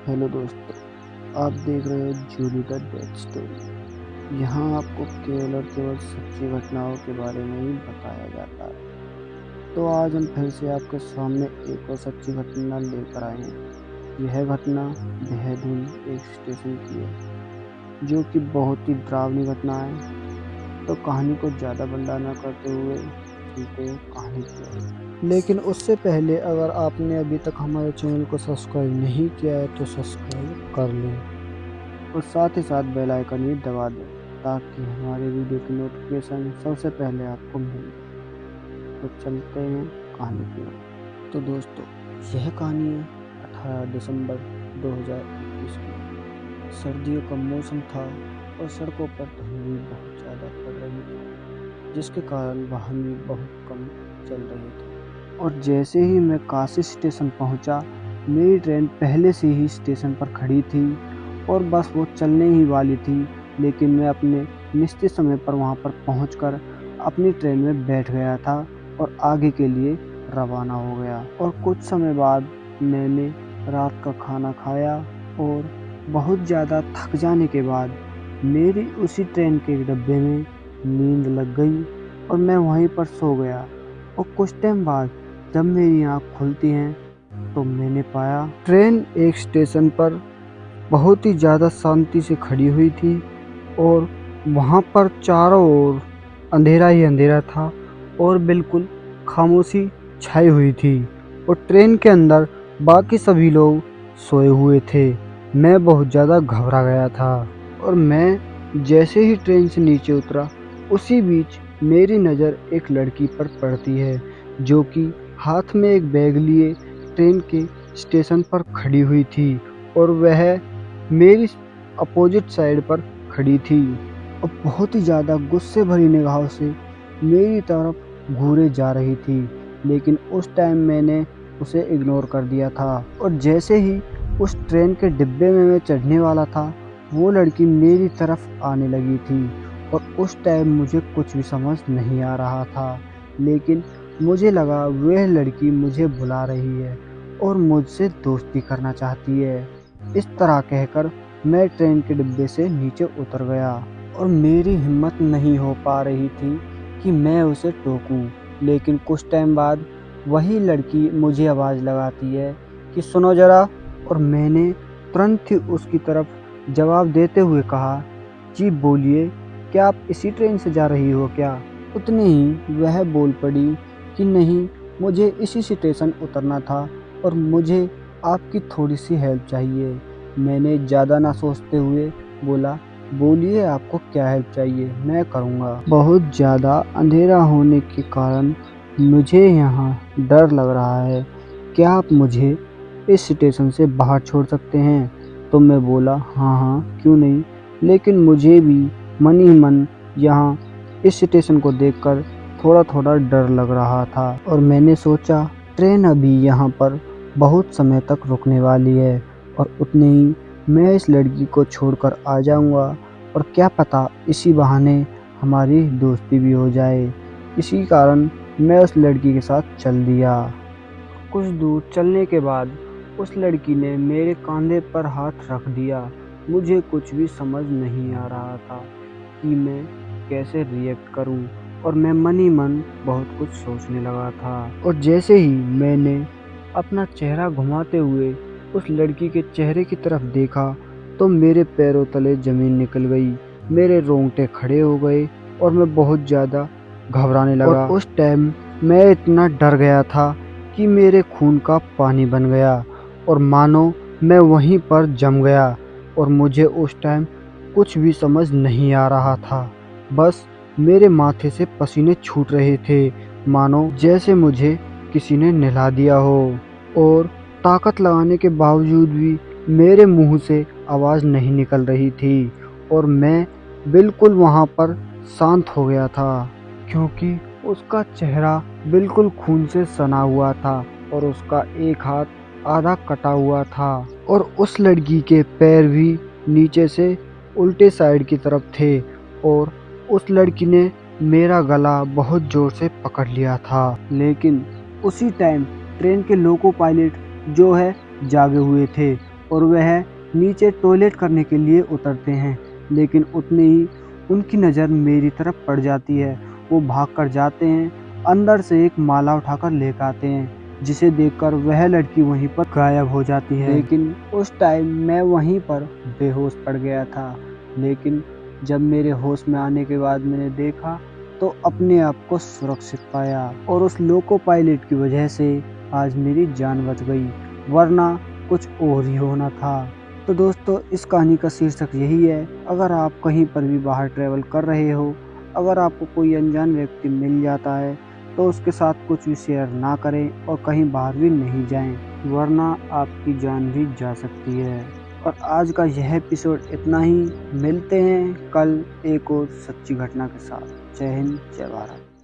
Hello दोस्तों, आप देख रहे हो जूली द डेथ स्टोरी। यहाँ आपको केवल और केवल सच्ची घटनाओं के बारे में ही बताया जाता है। तो आज हम फिर से आपके सामने एक और सच्ची घटना लेकर आए हैं। यह घटना देहरादून एक स्टेशन की है, जो कि बहुत ही डरावनी घटना है। तो कहानी को ज़्यादा बड़ा न करते हुए चलते हैं कहानी की ओर। लेकिन उससे पहले अगर आपने अभी तक हमारे चैनल को सब्सक्राइब नहीं किया है तो सब्सक्राइब कर लें और साथ ही साथ बेल आइकन भी दबा दें, ताकि हमारे वीडियो की नोटिफिकेशन सबसे पहले आपको मिल जाए। तो चलते हैं कहानी की ओर। तो दोस्तों, यह कहानी है 18 दिसंबर 2021 की। सर्दियों का मौसम था और सड़कों पर धुंध भी बहुत ज़्यादा पड़ रही थी, जिसके कारण वाहन भी बहुत कम चल रहे थे। और जैसे ही मैं काशी स्टेशन पहुंचा, मेरी ट्रेन पहले से ही स्टेशन पर खड़ी थी और बस वो चलने ही वाली थी। लेकिन मैं अपने निश्चित समय पर वहां पर पहुंचकर अपनी ट्रेन में बैठ गया था और आगे के लिए रवाना हो गया। और कुछ समय बाद मैंने रात का खाना खाया और बहुत ज़्यादा थक जाने के बाद मेरी उसी ट्रेन के डब्बे में नींद लग गई और मैं वहीं पर सो गया। और कुछ टाइम बाद जब मेरी आँख खुलती हैं तो मैंने पाया ट्रेन एक स्टेशन पर बहुत ही ज़्यादा शांति से खड़ी हुई थी और वहाँ पर चारों ओर अंधेरा ही अंधेरा था और बिल्कुल खामोशी छाई हुई थी। और ट्रेन के अंदर बाकी सभी लोग सोए हुए थे। मैं बहुत ज़्यादा घबरा गया था और मैं जैसे ही ट्रेन से नीचे उतरा, उसी बीच मेरी नज़र एक लड़की पर पड़ती है, जो कि हाथ में एक बैग लिए ट्रेन के स्टेशन पर खड़ी हुई थी और वह मेरी अपोजिट साइड पर खड़ी थी और बहुत ही ज़्यादा गुस्से भरी निगाहों से मेरी तरफ घूरे जा रही थी। लेकिन उस टाइम मैंने उसे इग्नोर कर दिया था और जैसे ही उस ट्रेन के डिब्बे में मैं चढ़ने वाला था, वो लड़की मेरी तरफ आने लगी थी। और उस टाइम मुझे कुछ भी समझ नहीं आ रहा था, लेकिन मुझे लगा वह लड़की मुझे बुला रही है और मुझसे दोस्ती करना चाहती है। इस तरह कहकर मैं ट्रेन के डिब्बे से नीचे उतर गया और मेरी हिम्मत नहीं हो पा रही थी कि मैं उसे टोकूं। लेकिन कुछ टाइम बाद वही लड़की मुझे आवाज़ लगाती है कि सुनो ज़रा। और मैंने तुरंत ही उसकी तरफ जवाब देते हुए कहा, जी बोलिए, क्या आप इसी ट्रेन से जा रही हो क्या? उतने ही वह बोल पड़ी कि नहीं, मुझे इसी स्टेशन उतरना था और मुझे आपकी थोड़ी सी हेल्प चाहिए। मैंने ज़्यादा ना सोचते हुए बोला, बोलिए आपको क्या हेल्प चाहिए, मैं करूँगा। बहुत ज़्यादा अंधेरा होने के कारण मुझे यहाँ डर लग रहा है, क्या आप मुझे इस स्टेशन से बाहर छोड़ सकते हैं? तो मैं बोला, हाँ हाँ क्यों नहीं, लेकिन मुझे भी मन ही मन यहाँ इस स्टेशन को देखकर थोड़ा थोड़ा डर लग रहा था। और मैंने सोचा ट्रेन अभी यहाँ पर बहुत समय तक रुकने वाली है और उतने ही मैं इस लड़की को छोड़कर आ जाऊँगा और क्या पता इसी बहाने हमारी दोस्ती भी हो जाए। इसी कारण मैं उस लड़की के साथ चल दिया। कुछ दूर चलने के बाद उस लड़की ने मेरे कंधे पर हाथ रख दिया। मुझे कुछ भी समझ नहीं आ रहा था कि मैं कैसे रिएक्ट करूं और मैं मन ही मन बहुत कुछ सोचने लगा था। और जैसे ही मैंने अपना चेहरा घुमाते हुए उस लड़की के चेहरे की तरफ देखा तो मेरे पैरों तले ज़मीन निकल गई, मेरे रोंगटे खड़े हो गए और मैं बहुत ज़्यादा घबराने लगा। और उस टाइम मैं इतना डर गया था कि मेरे खून का पानी बन गया और मानो मैं वहीं पर जम गया और मुझे उस टाइम कुछ भी समझ नहीं आ रहा था। बस मेरे माथे से पसीने छूट रहे थे, मानो जैसे मुझे किसी ने नहला दिया हो। और ताकत लगाने के बावजूद भी मेरे मुंह से आवाज़ नहीं निकल रही थी और मैं बिल्कुल वहाँ पर शांत हो गया था, क्योंकि उसका चेहरा बिल्कुल खून से सना हुआ था और उसका एक हाथ आधा कटा हुआ था और उस लड़की के पैर भी नीचे से उल्टे साइड की तरफ थे। और उस लड़की ने मेरा गला बहुत ज़ोर से पकड़ लिया था। लेकिन उसी टाइम ट्रेन के लोको पायलट जो है जागे हुए थे और वह नीचे टॉयलेट करने के लिए उतरते हैं, लेकिन उतने ही उनकी नज़र मेरी तरफ पड़ जाती है। वो भागकर जाते हैं, अंदर से एक माला उठाकर लेकर आते हैं, जिसे देखकर वह लड़की वहीं पर गायब हो जाती है। लेकिन उस टाइम मैं वहीं पर बेहोश पड़ गया था। लेकिन जब मेरे होश में आने के बाद मैंने देखा तो अपने आप को सुरक्षित पाया, और उस लोको पायलट की वजह से आज मेरी जान बच गई, वरना कुछ और ही होना था। तो दोस्तों, इस कहानी का शीर्षक यही है, अगर आप कहीं पर भी बाहर ट्रैवल कर रहे हो, अगर आपको कोई अनजान व्यक्ति मिल जाता है तो उसके साथ कुछ भी शेयर ना करें और कहीं बाहर भी नहीं जाएं, वरना आपकी जान भी जा सकती है। और आज का यह एपिसोड इतना ही। मिलते हैं कल एक और सच्ची घटना के साथ। जय हिंद, जय भारत।